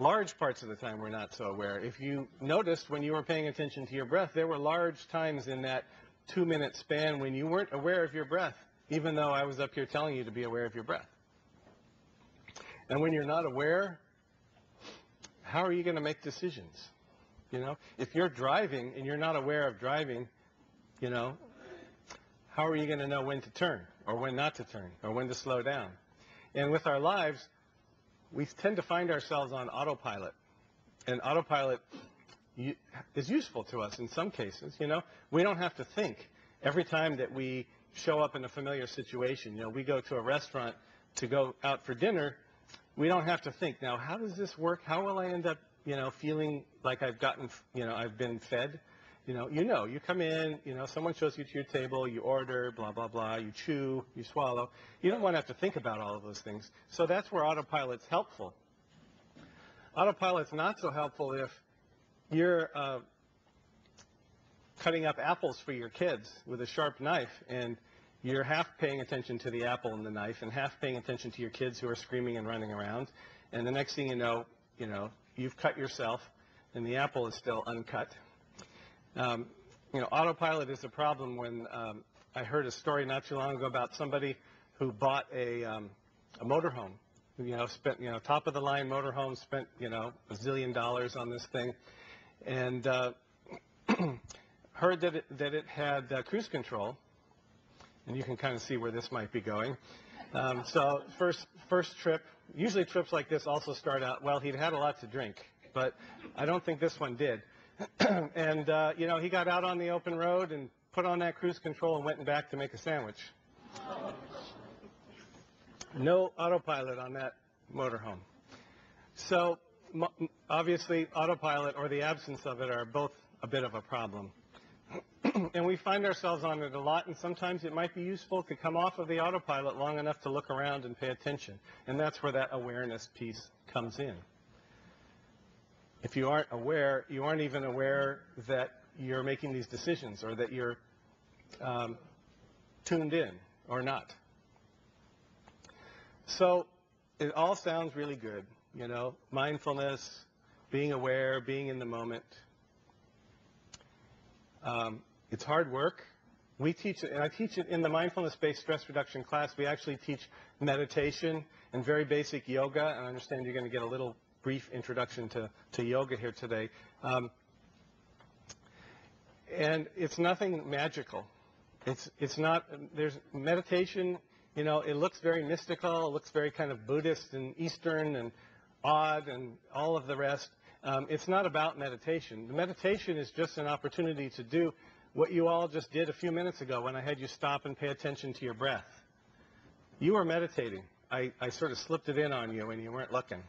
Large parts of the time we're not so aware. If you noticed when you were paying attention to your breath, there were large times in that 2-minute span when you weren't aware of your breath, even though I was up here telling you to be aware of your breath. And when you're not aware, how are you going to make decisions? You know, if you're driving and you're not aware of driving, you know, how are you going to know when to turn or when not to turn or when to slow down? And with our lives, we tend to find ourselves on autopilot. And autopilot is useful to us in some cases. You know, we don't have to think. Every time that we show up in a familiar situation, you know, we go to a restaurant to go out for dinner, we don't have to think, now, how does this work? How will I end up, you know, feeling like I've gotten, you know, I've been fed? You come in, you know, someone shows you to your table, you order, blah, blah, blah, you chew, you swallow. You don't want to have to think about all of those things. So that's where autopilot's helpful. Autopilot's not so helpful if you're cutting up apples for your kids with a sharp knife, and you're half paying attention to the apple and the knife and half paying attention to your kids who are screaming and running around. And the next thing you know, you've cut yourself and the apple is still uncut. You know, autopilot is a problem when I heard a story not too long ago about somebody who bought a motorhome. You know, spent, you know, top of the line motorhome, spent, you know, $1 zillion on this thing, and heard that it had cruise control, and you can kind of see where this might be going. So first trip, usually trips like this also start out, well, he'd had a lot to drink, but I don't think this one did. And, you know, he got out on the open road and put on that cruise control and went back to make a sandwich. No autopilot on that motorhome. So obviously autopilot or the absence of it are both a bit of a problem. And we find ourselves on it a lot, and sometimes it might be useful to come off of the autopilot long enough to look around and pay attention. And that's where that awareness piece comes in. If you aren't aware, you aren't even aware that you're making these decisions or that you're tuned in or not. So it all sounds really good, you know, mindfulness, being aware, being in the moment. It's hard work. We teach it, and I teach it in the mindfulness-based stress reduction class. We actually teach meditation and very basic yoga, and I understand you're going to get a little brief introduction to yoga here today. And it's nothing magical. It's not, there's meditation, you know, it looks very mystical, it looks very kind of Buddhist and Eastern and odd and all of the rest. It's not about meditation. The meditation is just an opportunity to do what you all just did a few minutes ago when I had you stop and pay attention to your breath. You were meditating. I sort of slipped it in on you when you weren't looking.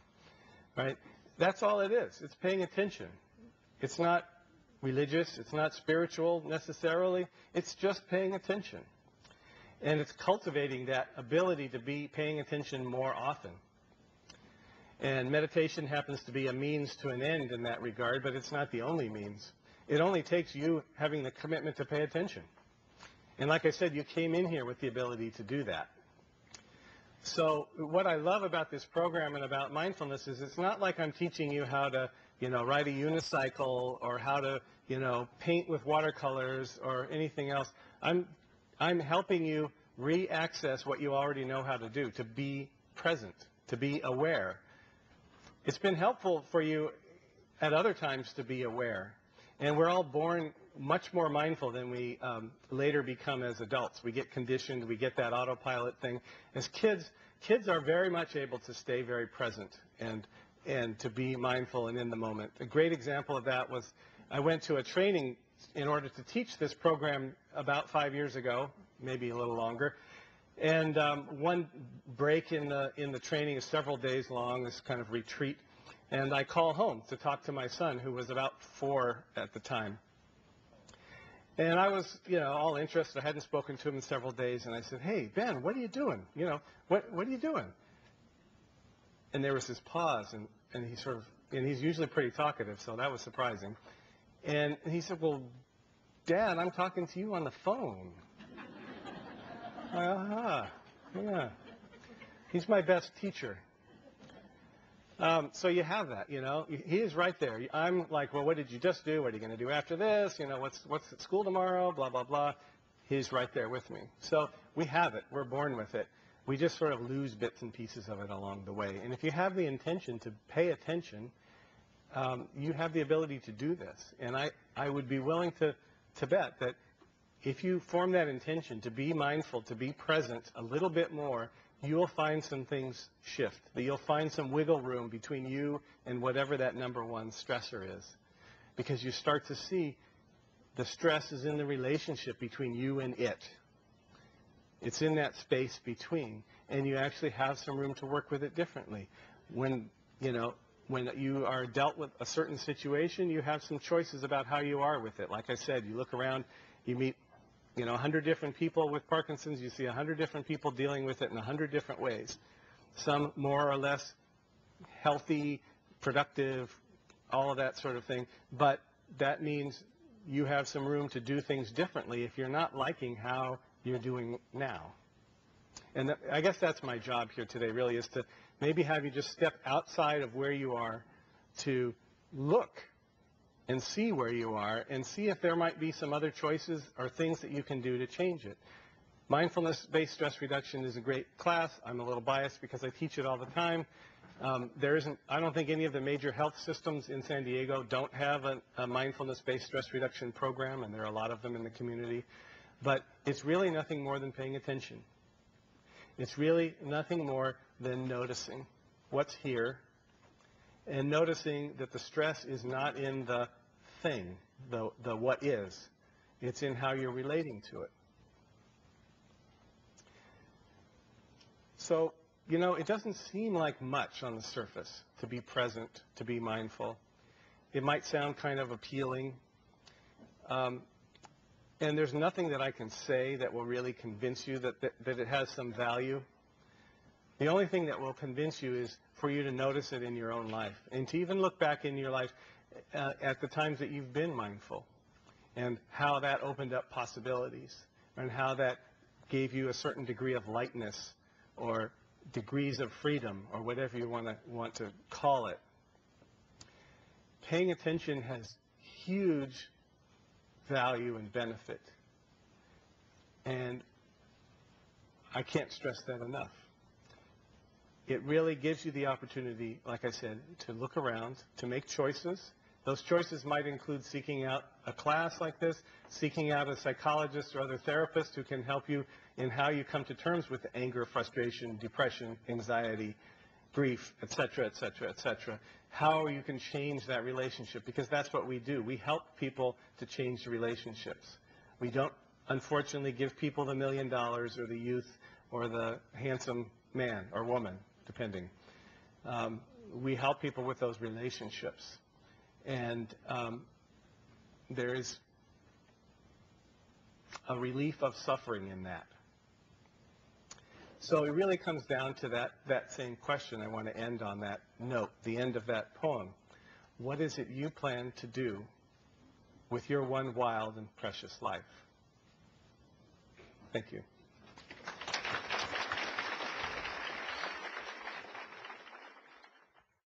Right? That's all it is. It's paying attention. It's not religious. It's not spiritual necessarily. It's just paying attention. And it's cultivating that ability to be paying attention more often. And meditation happens to be a means to an end in that regard, but it's not the only means. It only takes you having the commitment to pay attention. And like I said, you came in here with the ability to do that. So what I love about this program and about mindfulness is it's not like I'm teaching you how to, you know, ride a unicycle or how to, you know, paint with watercolors or anything else. I'm helping you re-access what you already know how to do, to be present, to be aware. It's been helpful for you at other times to be aware. And we're all born much more mindful than we later become as adults. We get conditioned, we get that autopilot thing. As kids are very much able to stay very present and to be mindful and in the moment. A great example of that was I went to a training in order to teach this program about 5 years ago, maybe a little longer. And one break in the training is several days long, this kind of retreat. And I call home to talk to my son, who was about 4 at the time. And I was, you know, all interested. I hadn't spoken to him in several days. And I said, hey, Ben, what are you doing? You know, what are you doing? And there was this pause. And he sort of, and he's usually pretty talkative, so that was surprising. And he said, well, Dad, I'm talking to you on the phone. Yeah. He's my best teacher. So you have that, you know. He is right there. I'm like, well, what did you just do? What are you going to do after this? You know, what's at school tomorrow? Blah, blah, blah. He's right there with me. So we have it. We're born with it. We just sort of lose bits and pieces of it along the way. And if you have the intention to pay attention, you have the ability to do this. And I would be willing to bet that if you form that intention to be mindful, to be present a little bit more, you will find some things shift, that you'll find some wiggle room between you and whatever that number one stressor is. Because you start to see the stress is in the relationship between you and it. It's in that space between, and you actually have some room to work with it differently. When you are dealt with a certain situation, you have some choices about how you are with it. Like I said, you look around, you meet 100 different people with Parkinson's, you see 100 different people dealing with it in 100 different ways. Some more or less healthy, productive, all of that sort of thing. But that means you have some room to do things differently if you're not liking how you're doing now. And I guess that's my job here today, really, is to maybe have you just step outside of where you are to look and see where you are and see if there might be some other choices or things that you can do to change it. Mindfulness-based stress reduction is a great class. I'm a little biased because I teach it all the time. I don't think any of the major health systems in San Diego don't have a mindfulness-based stress reduction program, and there are a lot of them in the community. But it's really nothing more than paying attention. It's really nothing more than noticing what's here and noticing that the stress is not in the thing, the what is. It's in how you're relating to it. So, it doesn't seem like much on the surface to be present, to be mindful. It might sound kind of appealing. And there's nothing that I can say that will really convince you that it has some value. The only thing that will convince you is for you to notice it in your own life and to even look back in your life at the times that you've been mindful and how that opened up possibilities and how that gave you a certain degree of lightness or degrees of freedom or whatever you want to call it. Paying attention has huge value and benefit. And I can't stress that enough. It really gives you the opportunity, like I said, to look around, to make choices. Those choices might include seeking out a class like this, seeking out a psychologist or other therapist who can help you in how you come to terms with anger, frustration, depression, anxiety, grief, et cetera, et cetera, et cetera. How you can change that relationship, because that's what we do. We help people to change the relationships. We don't, unfortunately, give people the $1 million or the youth or the handsome man or woman, depending. We help people with those relationships. And there is a relief of suffering in that. So it really comes down to that same question. I want to end on that note, the end of that poem. What is it you plan to do with your one wild and precious life? Thank you.